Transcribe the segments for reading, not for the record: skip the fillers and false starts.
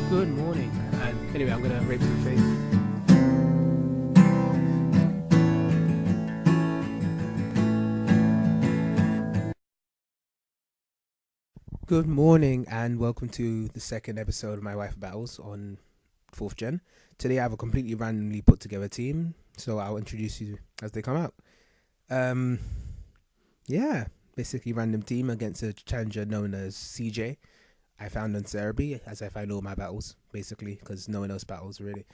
Good morning. And anyway, I'm gonna rape some face. Good morning, and welcome to the second episode of my Wifi battles on 4th Gen. Today I have a completely randomly put together team, so I'll introduce you as they come out. Basically random team against a challenger known as CJ. I found on Cerebi, as I find all my battles, basically, because no one else battles, really.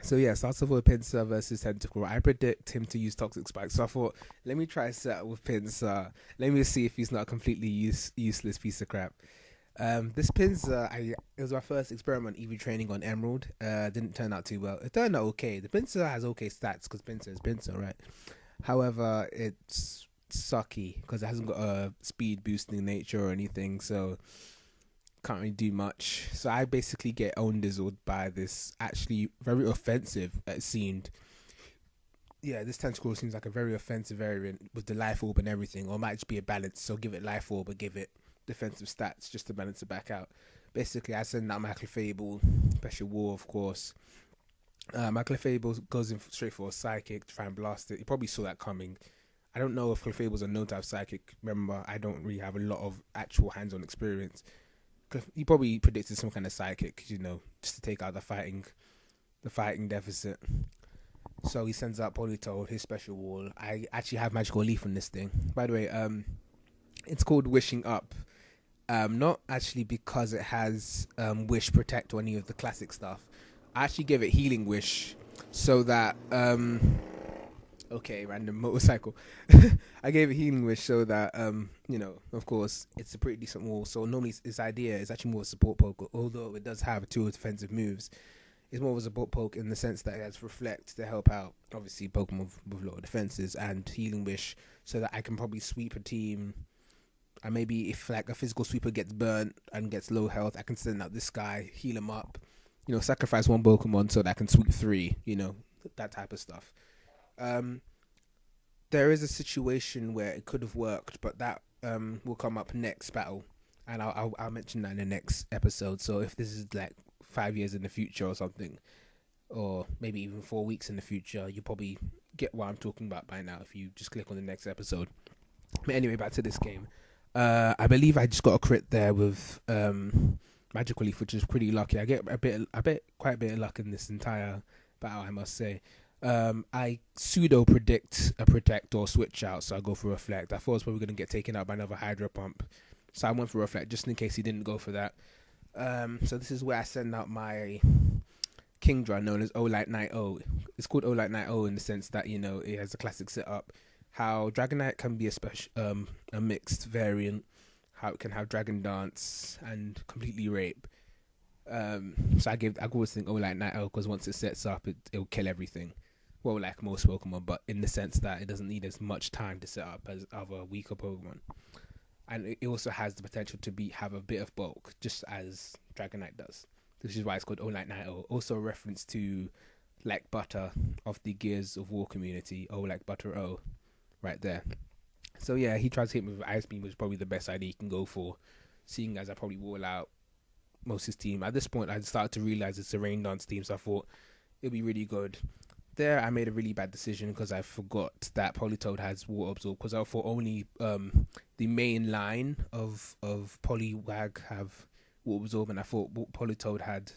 Starts off with Pincer versus Tentacle. I predict him to use Toxic Spike, so I thought, let me try a set with Pincer. Let me see if he's not a completely useless piece of crap. This Pincer, it was my first experiment EV training on Emerald. Didn't turn out too well. It turned out okay. The Pincer has okay stats, because Pincer is Pincer, right? However, it's sucky, because it hasn't got a speed boosting nature or anything, so can't really do much. So I basically get own dizzled by this actually very offensive, it seemed. Yeah, this Tentacle seems like a very offensive variant with the Life Orb and everything, or it might just be a balance, so give it Life Orb but give it defensive stats just to balance it back out. Basically, I send out my Clefable, Special War, of course. My Clefable goes in straight for a Psychic to try and blast it. You probably saw that coming. I don't know if Clefable's a no-type Psychic. Remember, I don't really have a lot of actual hands-on experience. He probably predicted some kind of Psychic, just to take out the fighting deficit. So he sends out Politoed, his special wall. I actually have Magical Leaf on this thing. By the way, it's called Wishing Up. Not actually because it has Wish, Protect, or any of the classic stuff. I actually give it Healing Wish so that random motorcycle. I gave it Healing Wish so that, of course, it's a pretty decent wall. So normally its idea is actually more of a support poke, although it does have two defensive moves. It's more of a support poke in the sense that it has Reflect to help out, obviously, Pokemon with a lot of defenses, and Healing Wish so that I can probably sweep a team. And maybe if like a physical sweeper gets burnt and gets low health, I can send out this guy, heal him up, sacrifice one Pokemon so that I can sweep 3, that type of stuff. There is a situation where it could have worked, but that will come up next battle, and I'll mention that in the next episode. So if this is like 5 years in the future or something, or maybe even 4 weeks in the future, you probably get what I'm talking about by now if you just click on the next episode. But anyway, back to this game. I believe I just got a crit there with Magical Leaf, which is pretty lucky. I get quite a bit of luck in this entire battle, I must say. I pseudo predict a Protect or switch out, so I go for Reflect. I thought I was probably going to get taken out by another Hydro Pump, so I went for Reflect just in case he didn't go for that. So this is where I send out my Kingdra, known as Olight Knight O. It's called Olight Knight O in the sense that it has a classic setup. How Dragonite can be a mixed variant. How it can have Dragon Dance and completely Rape. So I always think Olight Knight O because once it sets up, it'll kill everything. Well, like most Pokemon, but in the sense that it doesn't need as much time to set up as other weaker Pokemon. And it also has the potential to have a bit of bulk, just as Dragonite does. This is why it's called Olight Knight O. Also a reference to Like Butter of the Gears of War community. Oh, like Butter O. Right there. So yeah, he tries to hit me with Ice Beam, which is probably the best idea he can go for, seeing as I probably wall out most of his team. At this point, I started to realize it's a Rain Dance team, so I thought it'll be really good. There, I made a really bad decision because I forgot that Politoed has Water Absorb, because I thought only the main line of Poliwag have Water Absorb, and I thought Politoed had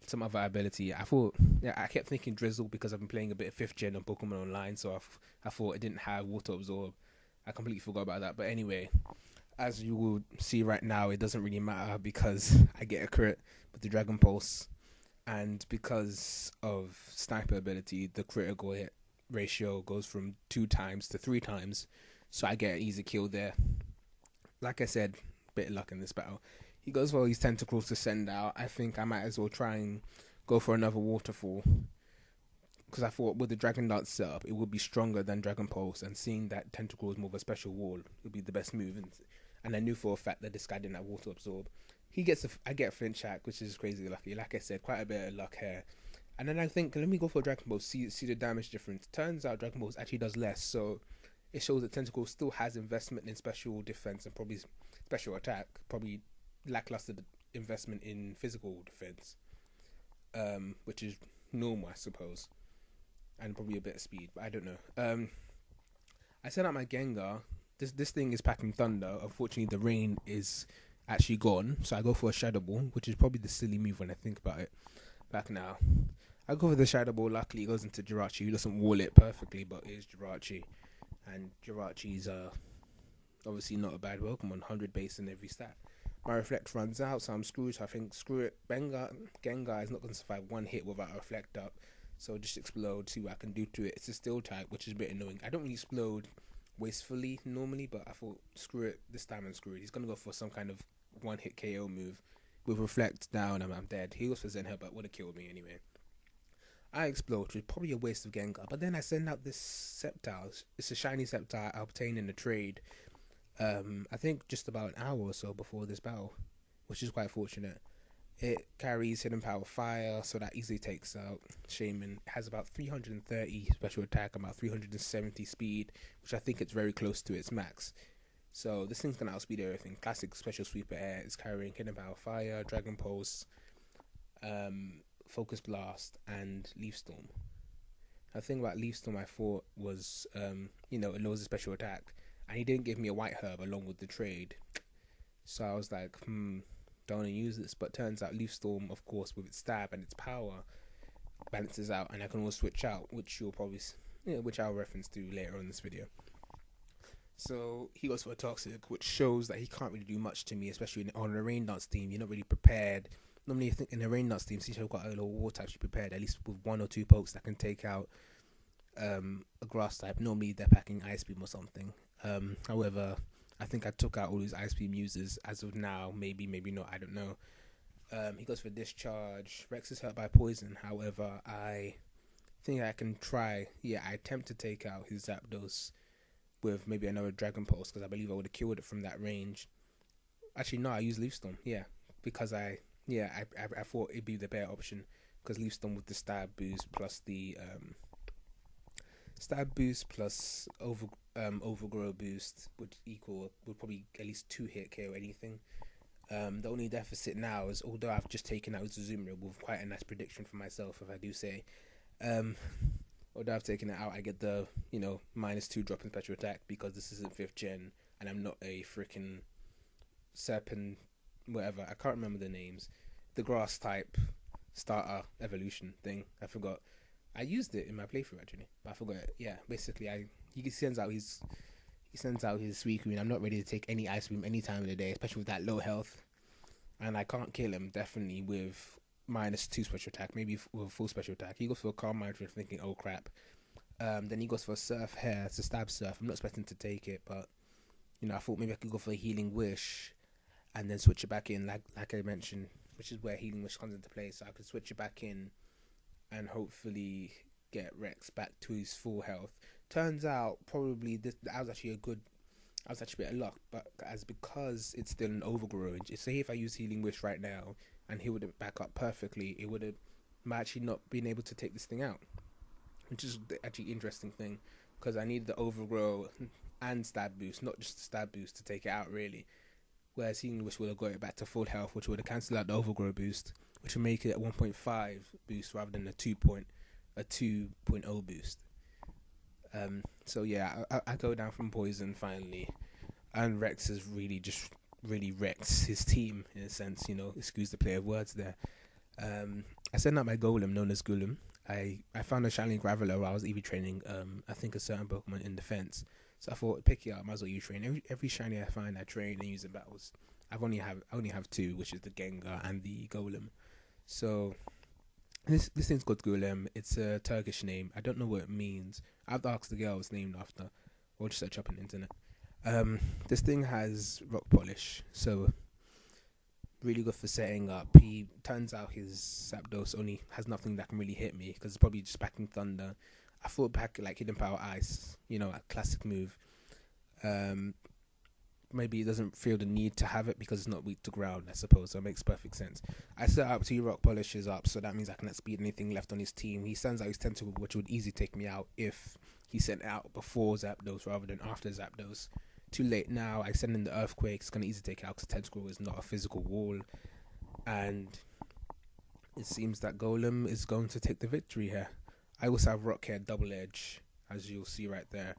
some other ability. I kept thinking Drizzle because I've been playing a bit of 5th Gen on Pokemon Online, so I thought it didn't have Water Absorb. I completely forgot about that. But anyway, as you will see right now, it doesn't really matter because I get a crit with the Dragon Pulse. And because of Sniper ability, the critical hit ratio goes from 2 times to 3 times. So I get an easy kill there. Like I said, bit of luck in this battle. He goes for his Tentacles to send out. I think I might as well try and go for another Waterfall. Because I thought with the Dragon Dance setup, it would be stronger than Dragon Pulse. And seeing that Tentacle is more of a special wall would be the best move. And I knew for a fact that this guy didn't have Water Absorb. I get a Flinch hack, which is crazy lucky. Like I said, quite a bit of luck here. And then I think, let me go for Dragon Ball, see the damage difference. Turns out Dragon Ball actually does less, so it shows that Tentacle still has investment in special defense and probably special attack. Probably lackluster investment in physical defense, which is normal, I suppose, and probably a bit of speed, but I don't know. I set out my Gengar. This thing is packing thunder. Unfortunately, the rain is actually gone, so I go for a Shadow Ball, which is probably the silly move when I think about it back now. I go for the Shadow Ball. Luckily, it goes into Jirachi, who doesn't wall it perfectly, but it is Jirachi, and Jirachi's obviously not a bad Pokemon, 100 base in every stat. My Reflect runs out, so I'm screwed. So I think, screw it. Gengar is not going to survive one hit without a Reflect up, so just explode, see what I can do to it. It's a Steel type, which is a bit annoying. I don't really explode wastefully normally, but I thought, screw it, this time I'm screwed. He's going to go for some kind of one-hit KO move. With Reflect down, I'm dead. He goes for Zen Head, but would have killed me anyway. I explode, which is probably a waste of Gengar, but then I send out this Sceptile. It's a shiny Sceptile I obtained in a trade, I think just about an hour or so before this battle, which is quite fortunate. It carries Hidden Power Fire, so that easily takes out Shaman. It has about 330 special attack, about 370 speed, which I think it's very close to its max. So this thing's gonna outspeed everything. Classic Special Sweeper Air is carrying Hidden Power Fire, Dragon Pulse, Focus Blast, and Leaf Storm. The thing about Leaf Storm I thought was, it lowers the special attack, and he didn't give me a White Herb along with the trade. So I was like, don't want to use this, but turns out Leaf Storm, of course, with its stab and its power, balances out, and I can always switch out, which you'll probably, which I'll reference to later on in this video. So he goes for a Toxic, which shows that he can't really do much to me, especially on a Rain Dance team. You're not really prepared. Normally, I think in a Rain Dance team, since you've got a little War type, you're prepared at least with one or two pokes that can take out a Grass type. Normally, they're packing Ice Beam or something. However, I think I took out all these Ice Beam users as of now. Maybe not. I don't know. He goes for Discharge. Rex is hurt by poison. However, I think I can try. Yeah, I attempt to take out his ZAPDOS with maybe another Dragon Pulse, because I believe I would have killed it from that range. Actually, no, I use Leaf Storm. Yeah, because I thought it'd be the better option, because Leaf Storm with the stab boost plus the overgrow boost would probably at least 2-hit KO anything. The only deficit now is, although I've just taken out Zuzumra with quite a nice prediction for myself, if I do say, although I've taken it out, I get the -2 drop in special attack, because this isn't 5th gen and I'm not a freaking Serpent whatever, I can't remember the names, the Grass type starter evolution thing. I forgot. I used it in my playthrough actually, but I forgot it. Yeah, basically he sends out his Suicune. I'm not ready to take any Ice Beam any time of the day, especially with that low health, and I can't kill him definitely with -2 special attack, maybe with full special attack. He goes for a Calm Mind, thinking, oh crap. Then he goes for a Surf Hair. It's a stab Surf. I'm not expecting to take it, but I thought maybe I could go for a Healing Wish and then switch it back in, like I mentioned, which is where Healing Wish comes into play. So I could switch it back in and hopefully get Rex back to his full health. Turns out probably that was actually a bit of luck, but because it's still an overgrow range. Say if I use Healing Wish right now and he would back up perfectly, it would have actually not been able to take this thing out, which is the actually interesting thing, because I need the overgrow and stab boost, not just the stab boost, to take it out really. Whereas Healing Wish would have got it back to full health, which would have cancelled out the overgrow boost, which would make it a 1.5 boost rather than a 2.0 boost. So yeah, I go down from poison finally, and Rex has really wrecked his team in a sense. Excuse the play of words there. I sent out my Golem, known as Golem. I found a shiny Graveler while I was EV training. I think a certain Pokemon in defense. So I thought, pick it up, might as well you train. Every shiny I find, I train and use in battles. I only have 2, which is the Gengar and the Golem. So this thing's called Golem. It's a Turkish name. I don't know what it means. I have to ask the girl it's named after, or just search up on the internet. This thing has Rock Polish, so really good for setting up. He turns out his ZAPDOS only has nothing that can really hit me, because it's probably just backing Thunder. I thought back like Hidden Power Ice, a classic move. Maybe it doesn't feel the need to have it because it's not weak to ground, I suppose, so it makes perfect sense. I set up 2 Rock Polishes up, so that means I can outspeed anything left on his team. He sends out his Tentacle, which would easily take me out if he sent out before ZAPDOS rather than after ZAPDOS. Too late now, I send in the Earthquake, it's going to easily take out because Tentacle is not a physical wall. and it seems that Golem is going to take the victory here. I also have Rockhead Double Edge, as you'll see right there,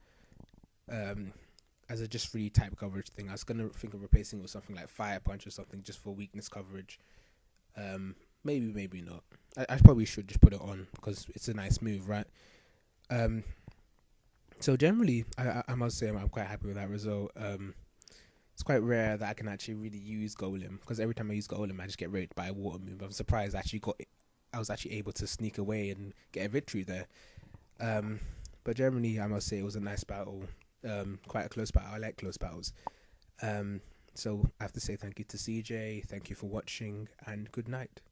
as a just free type coverage thing. I was going to think of replacing it with something like Fire Punch or something just for weakness coverage. Maybe not. I probably should just put it on because it's a nice move, right? So generally, I must say I'm quite happy with that result. It's quite rare that I can actually really use Golem, because every time I use Golem I just get raped by a water move. I'm surprised I was actually able to sneak away and get a victory there. But generally I must say it was a nice battle, quite a close battle. I like close battles. So I have to say thank you to CJ, thank you for watching, and good night.